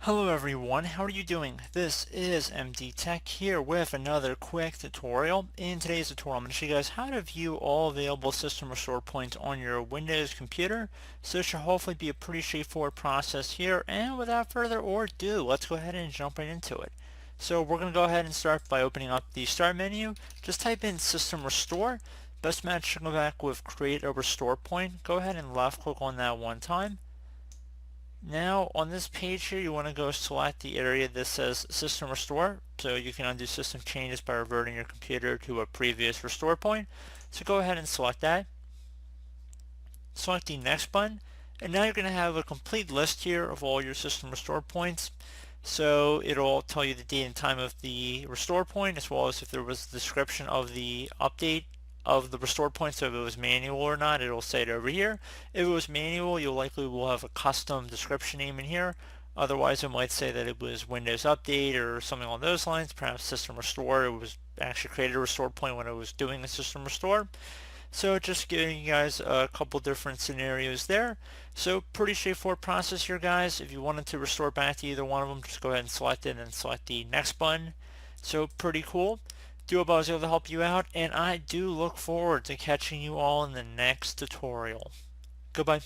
Hello everyone, how are you doing? This is MD Tech here with another quick tutorial. In today's tutorial, I'm going to show you guys how to view all available system restore points on your Windows computer. So it should hopefully be a pretty straightforward process here. And without further ado, let's go ahead and jump right into it. So we're going to go ahead and start by opening up the Start menu. Just type in System Restore. Best match to go back with Create a Restore Point. Go ahead and left click on that one time. Now on this page here, you want to go select the area that says System Restore, so you can undo system changes by reverting your computer to a previous restore point. So go ahead and select that. Select the next button, and now you're going to have a complete list here of all your system restore points. So it'll tell you the date and time of the restore point, as well as if there was a description of the update of the restore point. So if it was manual or not, it'll say it over here. If it was manual, you'll likely will have a custom description name in here. Otherwise, it might say that it was Windows Update or something along those lines, perhaps System Restore. It was actually created a restore point when it was doing a System Restore. So just giving you guys a couple different scenarios there. So pretty straightforward process here, guys. If you wanted to restore back to either one of them, just go ahead and select it and select the next button. So pretty cool. Do hope I was able to help you out, and I do look forward to catching you all in the next tutorial. Goodbye.